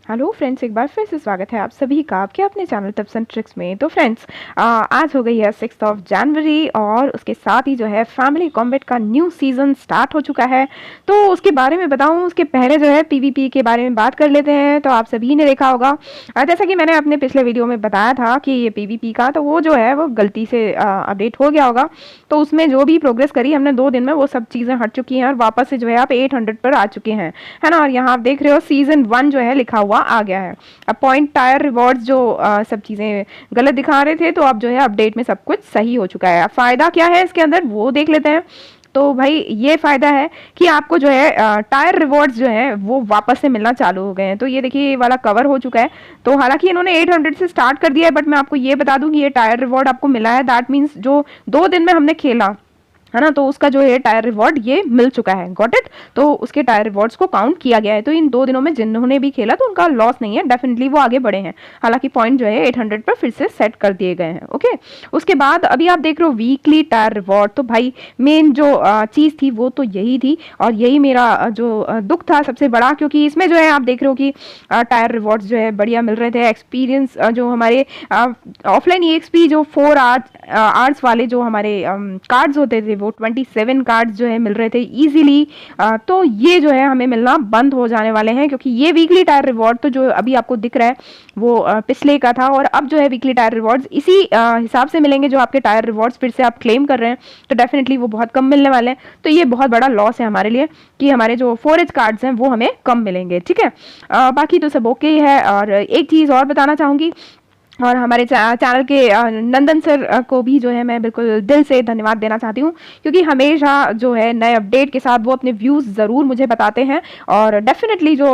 Hello friends, एक बार फिर से स्वागत है आप सभी का आपके अपने चैनल टिप्स एंड ट्रिक्स में। तो फ्रेंड्स, आज हो गई है 6 जनवरी और उसके साथ ही जो है फैमिली कॉम्बैट का न्यू सीज़न स्टार्ट हो चुका है। तो उसके बारे में बताऊं उसके पहले जो है पीवीपी के बारे में बात कर लेते हैं। तो आप सभी ने देखा होगा, जैसा कि मैंने अपने पिछले वीडियो में बताया था कि ये पीवीपी का तो वो जो है वो गलती से अपडेट हो गया होगा। तो उसमें जो भी प्रोग्रेस करी हमने 2 दिन में वो सब चीज़ें हट चुकी हैं और वापस से जो है आप 800 पर आ चुके हैं, है ना। और यहाँ आप देख रहे हो सीज़न 1 जो है लिखा हुआ आ गया है। अब पॉइंट टायर रिवॉर्ड्स जो सब चीज़ें गलत दिखा रहे थे, तो अब जो है अपडेट में सब कुछ सही हो चुका है। अब फ़ायदा क्या है इसके अंदर वो देख लेते हैं। तो भाई ये फ़ायदा है कि आपको जो है टायर रिवॉर्ड्स जो है वो वापस से मिलना चालू हो गए हैं। तो ये देखिए ये वाला कवर हो चुका है। तो हालांकि इन्होंने 800 से स्टार्ट कर दिया है, बट मैं आपको ये बता दूं कि ये टायर रिवॉर्ड आपको मिला है। दैट मीन्स जो 2 दिन में हमने खेला है ना, तो उसका जो है टायर रिवॉर्ड ये मिल चुका है। Got it. तो उसके टायर रिवॉर्ड्स को काउंट किया गया है। तो इन 2 दिनों में जिन्होंने भी खेला तो उनका लॉस नहीं है, डेफिनेटली वो आगे बढ़े हैं। हालांकि पॉइंट जो है 800 पर फिर से सेट कर दिए गए हैं। ओके, उसके बाद अभी आप देख रहे हो वीकली टायर रिवॉर्ड। तो भाई मेन जो चीज़ थी वो तो यही थी और यही मेरा जो दुख था सबसे बड़ा, क्योंकि इसमें जो है आप देख रहे हो कि टायर रिवॉर्ड्स जो है बढ़िया मिल रहे थे। एक्सपीरियंस जो हमारे ऑफलाइन EXP जो 4 आवर्स वाले जो हमारे कार्ड्स होते थे वो 27 कार्ड्स जो है मिल रहे थे इजीली। तो ये जो है हमें मिलना बंद हो जाने वाले हैं, क्योंकि ये वीकली टायर रिवॉर्ड तो जो अभी आपको दिख रहा है वो पिछले का था, और अब जो है वीकली टायर रिवॉर्ड्स इसी हिसाब से मिलेंगे जो आपके टायर रिवॉर्ड्स फिर से आप क्लेम कर रहे हैं। तो डेफिनेटली वो बहुत कम मिलने वाले हैं। तो ये बहुत बड़ा लॉस है हमारे लिए कि हमारे जो 4H कार्ड्स हैं वो हमें कम मिलेंगे। ठीक है, बाकी तो सब ओके ही है। और एक चीज़ और बताना चाहूँगी, और हमारे चैनल के नंदन सर को भी जो है मैं बिल्कुल दिल से धन्यवाद देना चाहती हूँ, क्योंकि हमेशा जो है नए अपडेट के साथ वो अपने व्यूज़ ज़रूर मुझे बताते हैं। और डेफिनेटली जो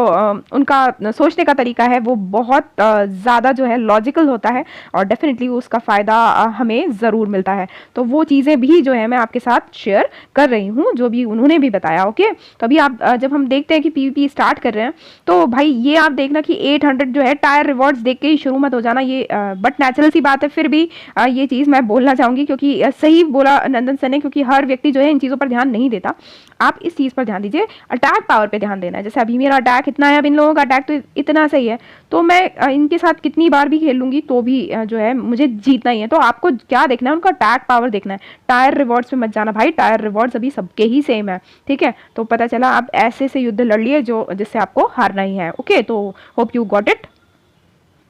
उनका सोचने का तरीका है वो बहुत ज़्यादा जो है लॉजिकल होता है, और डेफिनेटली उसका फ़ायदा हमें ज़रूर मिलता है। तो वो चीज़ें भी जो है मैं आपके साथ शेयर कर रही हूँ, जो भी उन्होंने भी बताया। ओके, तो अभी आप जब हम देखते हैं कि PVP स्टार्ट कर रहे हैं, तो भाई ये आप देखना कि 800 जो है टायर रिवॉर्ड्स देख के ही शुरू मत हो जाना। ये बट नेचुरल सी बात है, फिर भी ये चीज़ मैं बोलना चाहूँगी, क्योंकि सही बोला नंदन सर ने, क्योंकि हर व्यक्ति जो है इन चीज़ों पर ध्यान नहीं देता। आप इस चीज़ पर ध्यान दीजिए, अटैक पावर पे ध्यान देना है। जैसे अभी मेरा अटैक इतना है, अब इन लोगों का अटैक तो इतना सही है, तो मैं इनके साथ कितनी बार भी खेल लूँगी तो भी जो है मुझे जीतना ही है। तो आपको क्या देखना है, उनका अटैक पावर देखना है। टायर रिवॉर्ड्स पे मत जाना भाई, टायर रिवॉर्ड्स अभी सबके ही सेम है। ठीक है, तो पता चला आप ऐसे से युद्ध लड़ लिए जो जिससे आपको हारना ही है। ओके, तो होप यू गॉट इट।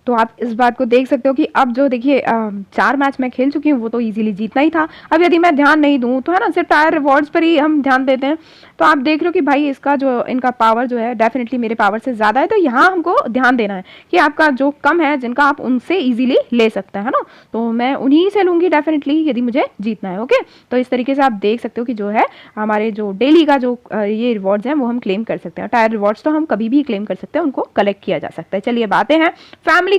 तो आप इस बात को देख सकते हो कि अब जो देखिए 4 मैच मैं खेल चुकी हूँ वो तो इजीली जीतना ही था। अब यदि मैं ध्यान नहीं दूँ तो है ना, सिर्फ टायर रिवॉर्ड्स पर ही हम ध्यान देते हैं, तो आप देख रहे हो कि भाई इसका जो इनका पावर जो है डेफिनेटली मेरे पावर से ज़्यादा है। तो यहाँ हमको ध्यान देना है कि आपका जो कम है, जिनका आप उनसे ईजिली ले सकते हैं, है ना। तो मैं उन्हीं से लूँगी डेफिनेटली यदि मुझे जीतना है। ओके, तो इस तरीके से आप देख सकते हो कि जो है हमारे जो डेली का जो ये रिवॉर्ड्स हैं वो हम क्लेम कर सकते हैं। टायर रिवॉर्ड्स तो हम कभी भी क्लेम कर सकते हैं, उनको कलेक्ट किया जा सकता है। चलिए बातें हैं फैमिली।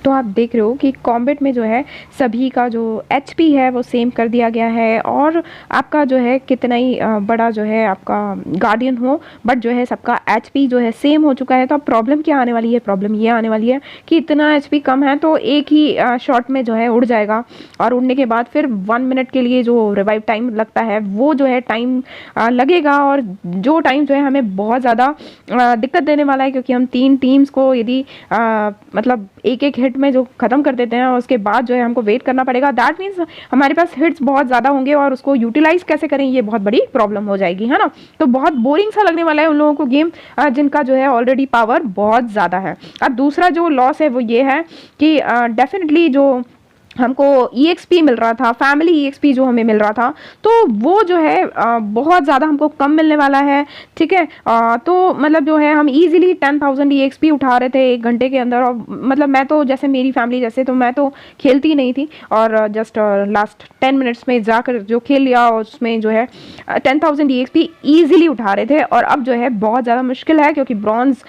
तो आप देख रहे हो कि कॉम्बैट में जो है सभी का जो HP है वो सेम कर दिया गया है, और आपका जो है कितना ही बड़ा जो है आपका गार्डियन हो, बट जो है सबका HP जो है सेम हो चुका है। तो अब प्रॉब्लम क्या आने वाली है, प्रॉब्लम ये आने वाली है कि इतना HP कम है तो एक ही शॉट में जो है उड़ जाएगा, और उड़ने के बाद फिर 1 मिनट के लिए जो रिवाइव टाइम लगता है वो जो है टाइम लगेगा, और जो टाइम जो है हमें बहुत ज़्यादा दिक्कत देने वाला है, क्योंकि हम 3 टीम्स को यदि मतलब एक हिट में जो ख़त्म कर देते हैं और उसके बाद जो है हमको वेट करना पड़ेगा। दैट मीन्स हमारे पास हिट्स बहुत ज़्यादा होंगे, और उसको यूटिलाइज कैसे करें ये बहुत बड़ी प्रॉब्लम हो जाएगी, है ना। तो बहुत बोरिंग सा लगने वाला है उन लोगों को गेम जिनका जो है ऑलरेडी पावर बहुत ज़्यादा है। अब दूसरा जो लॉस है वो ये है कि डेफिनेटली जो हमको EXP मिल रहा था, फैमिली EXP जो हमें मिल रहा था, तो वो जो है बहुत ज़्यादा हमको कम मिलने वाला है। ठीक है, तो मतलब जो है हम इजीली 10,000 EXP उठा रहे थे 1 घंटे के अंदर, और मतलब मैं तो जैसे मेरी फैमिली जैसे तो मैं तो खेलती नहीं थी, और जस्ट लास्ट 10 मिनट्स में जाकर जो खेल लिया उसमें जो है 10,000 EXP ईजिली उठा रहे थे। और अब जो है बहुत ज़्यादा मुश्किल है, क्योंकि ब्रॉन्ज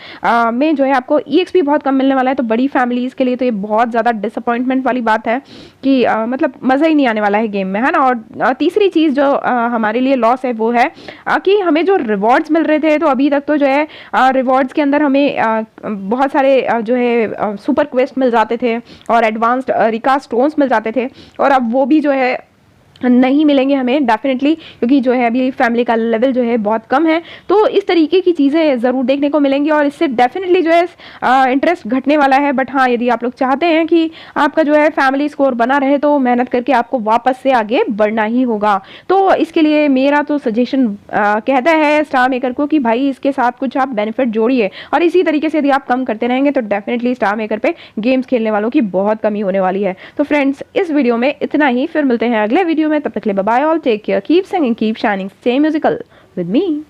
में जो है आपको EXP बहुत कम मिलने वाला है। तो बड़ी फैमिलीज़ के लिए तो ये बहुत ज़्यादा डिसअपॉइंटमेंट वाली बात है कि मतलब मज़ा ही नहीं आने वाला है गेम में, है ना। और तीसरी चीज़ जो हमारे लिए लॉस है वो है कि हमें जो रिवॉर्ड्स मिल रहे थे, तो अभी तक तो जो है रिवॉर्ड्स के अंदर हमें बहुत सारे जो है सुपर क्वेस्ट मिल जाते थे और एडवांस्ड रिका स्टोन्स मिल जाते थे, और अब वो भी जो है नहीं मिलेंगे हमें डेफिनेटली, क्योंकि जो है अभी फैमिली का लेवल जो है बहुत कम है। तो इस तरीके की चीज़ें ज़रूर देखने को मिलेंगी और इससे डेफिनेटली जो है इंटरेस्ट घटने वाला है। बट हाँ, यदि आप लोग चाहते हैं कि आपका जो है फैमिली स्कोर बना रहे तो मेहनत करके आपको वापस से आगे बढ़ना ही होगा। तो इसके लिए मेरा तो सजेशन कहता है स्टार मेकर को कि भाई इसके साथ कुछ आप बेनिफिट जोड़िए, और इसी तरीके से यदि आप कम करते रहेंगे तो डेफिनेटली स्टार मेकर पे गेम्स खेलने वालों की बहुत कमी होने वाली है। तो फ्रेंड्स, इस वीडियो में इतना ही, फिर मिलते हैं अगले वीडियो में। तब तक के लिए bye bye, all take care, keep singing, keep shining, stay musical with me.